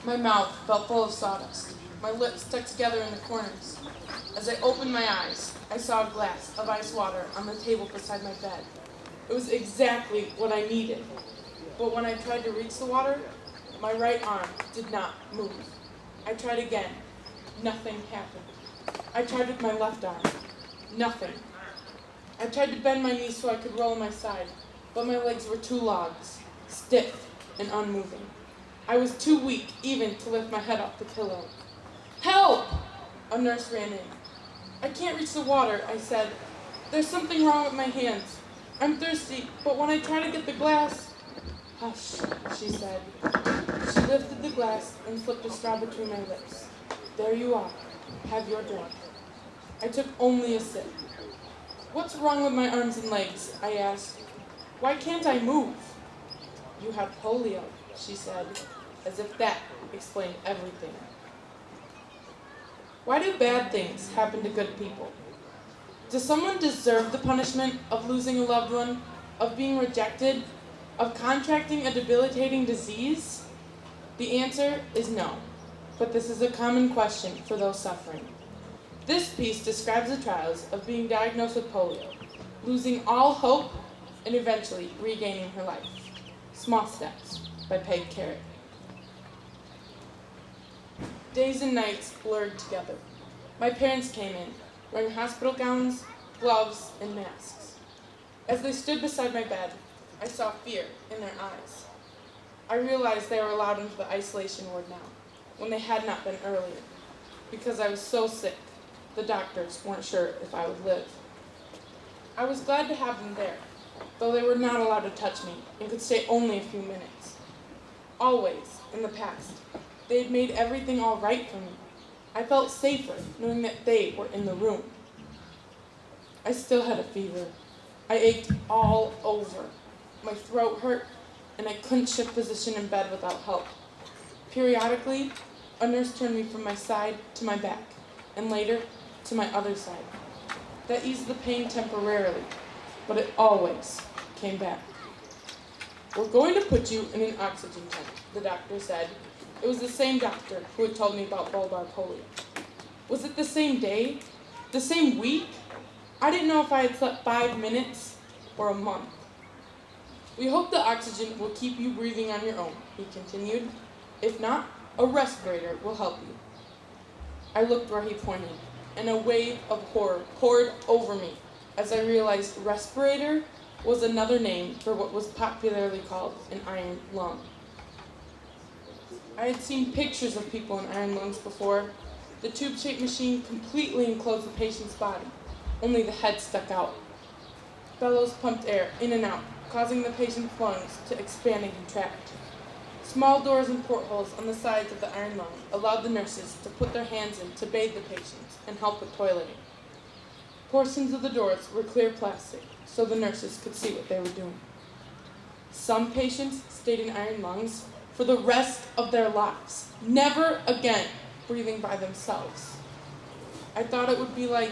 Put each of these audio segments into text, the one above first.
My mouth felt full of sawdust. My lips stuck together in the corners. As I opened my eyes, I saw a glass of ice water on the table beside my bed. It was exactly what I needed. But when I tried to reach the water, my right arm did not move. I tried again. Nothing happened. I tried with my left arm. Nothing. I tried to bend my knees so I could roll on my side, but my legs were two logs, stiff and unmoving. I was too weak even to lift my head off the pillow. "Help!" A nurse ran in. "I can't reach the water," I said. "There's something wrong with my hands. I'm thirsty, but when I try to get the glass..." "Hush," she said. She lifted the glass and slipped a straw between my lips. "There you are. Have your drink." I took only a sip. "What's wrong with my arms and legs?" I asked. "Why can't I move?" "You have polio," she said, as if that explained everything. Why do bad things happen to good people? Does someone deserve the punishment of losing a loved one, of being rejected, of contracting a debilitating disease? The answer is no, but this is a common question for those suffering. This piece describes the trials of being diagnosed with polio, losing all hope, and eventually regaining her life. Small Steps by Peg Carrot. Days and nights blurred together. My parents came in, wearing hospital gowns, gloves, and masks. As they stood beside my bed, I saw fear in their eyes. I realized they were allowed into the isolation ward now, when they had not been earlier. Because I was so sick, the doctors weren't sure if I would live. I was glad to have them there, though they were not allowed to touch me and could stay only a few minutes. Always, in the past, they had made everything all right for me. I felt safer knowing that they were in the room. I still had a fever. I ached all over. My throat hurt, and I couldn't shift position in bed without help. Periodically, a nurse turned me from my side to my back, and later to my other side. That eased the pain temporarily, but it always came back. "We're going to put you in an oxygen tank," the doctor said. It was the same doctor who had told me about bulbar polio. Was it the same day? The same week? I didn't know if I had slept 5 minutes or a month. "We hope the oxygen will keep you breathing on your own," he continued. "If not, a respirator will help you." I looked where he pointed, and a wave of horror poured over me as I realized respirator was another name for what was popularly called an iron lung. I had seen pictures of people in iron lungs before. The tube-shaped machine completely enclosed the patient's body. Only the head stuck out. Bellows pumped air in and out, causing the patient's lungs to expand and contract. Small doors and portholes on the sides of the iron lung allowed the nurses to put their hands in to bathe the patients and help with toileting. Portions of the doors were clear plastic, so the nurses could see what they were doing. Some patients stayed in iron lungs for the rest of their lives, never again breathing by themselves. I thought it would be like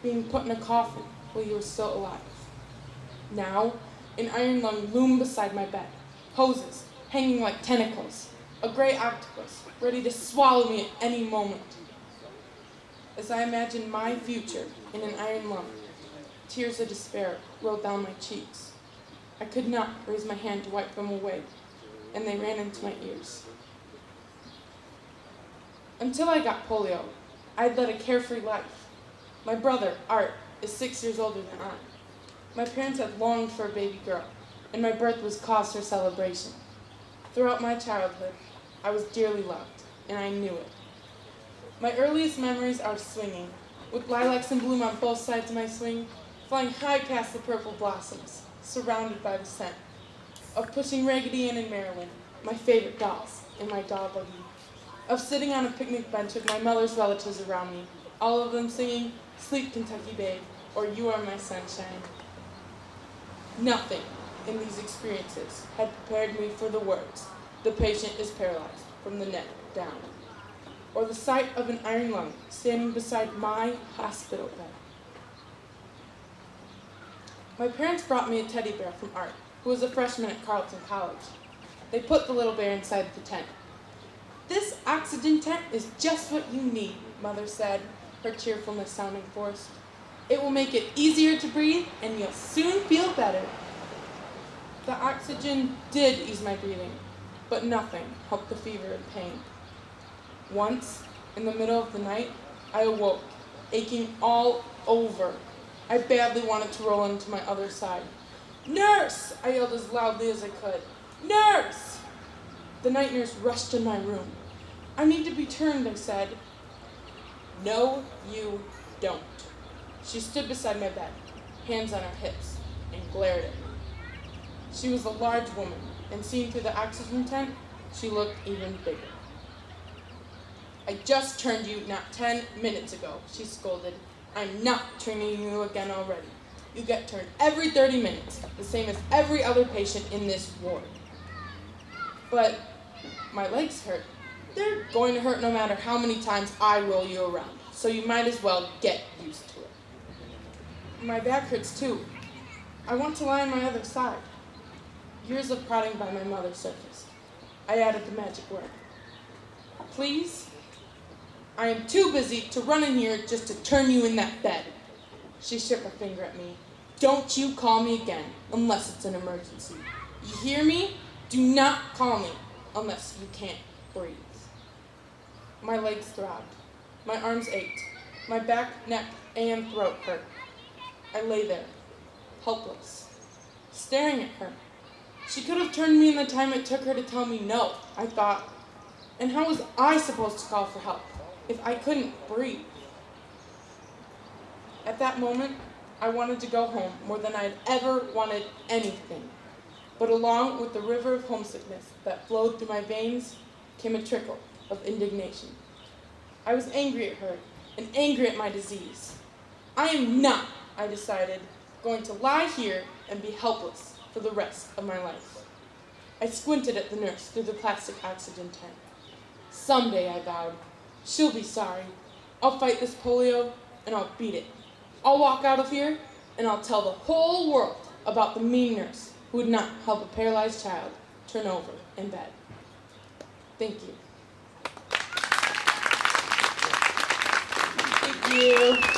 being put in a coffin while you were still alive. Now, an iron lung loomed beside my bed, hoses hanging like tentacles, a gray octopus ready to swallow me at any moment. As I imagined my future in an iron lung, tears of despair rolled down my cheeks. I could not raise my hand to wipe them away, and they ran into my ears. Until I got polio, I'd led a carefree life. My brother, Art, is 6 years older than I. My parents had longed for a baby girl, and my birth was cause for celebration. Throughout my childhood, I was dearly loved, and I knew it. My earliest memories are swinging, with lilacs in bloom on both sides of my swing, flying high past the purple blossoms, surrounded by the scent, of pushing Raggedy Ann and Marilyn, my favorite dolls, in my dog buggy, of sitting on a picnic bench with my mother's relatives around me, all of them singing Sleep Kentucky Babe, or You Are My Sunshine. Nothing in these experiences had prepared me for the words, "The patient is paralyzed from the neck down," or the sight of an iron lung standing beside my hospital bed. My parents brought me a teddy bear from Art, who was a freshman at Carleton College. They put the little bear inside the tent. This oxygen tent is just what you need, Mother said, her cheerfulness sounding forced. It will make it easier to breathe, and you'll soon feel better. The oxygen did ease my breathing, but nothing helped the fever and pain. Once, in the middle of the night, I awoke, aching all over. I badly wanted to roll into my other side. "Nurse!" I yelled as loudly as I could. "Nurse!" The night nurse rushed in my room. "I need to be turned," I said. "No, you don't." She stood beside my bed, hands on her hips, and glared at me. She was a large woman, and seen through the oxygen tent, she looked even bigger. "I just turned you not 10 minutes ago," she scolded. "I'm not turning you again already. You get turned every 30 minutes, the same as every other patient in this ward." "But my legs hurt." "They're going to hurt no matter how many times I roll you around, so you might as well get used to it." "My back hurts too. I want to lie on my other side." Years of prodding by my mother surfaced. I added the magic word. "Please? I am too busy to run in here just to turn you in that bed." She shook a finger at me. "Don't you call me again unless it's an emergency. You hear me? Do not call me unless you can't breathe." My legs throbbed. My arms ached. My back, neck, and throat hurt. I lay there, helpless, staring at her. She could have turned me in the time it took her to tell me no, I thought. And how was I supposed to call for help if I couldn't breathe? At that moment, I wanted to go home more than I'd ever wanted anything. But along with the river of homesickness that flowed through my veins came a trickle of indignation. I was angry at her and angry at my disease. I am not, I decided, going to lie here and be helpless for the rest of my life. I squinted at the nurse through the plastic oxygen tent. Someday, I vowed, she'll be sorry. I'll fight this polio and I'll beat it. I'll walk out of here and I'll tell the whole world about the mean nurse who would not help a paralyzed child turn over in bed. Thank you. Thank you.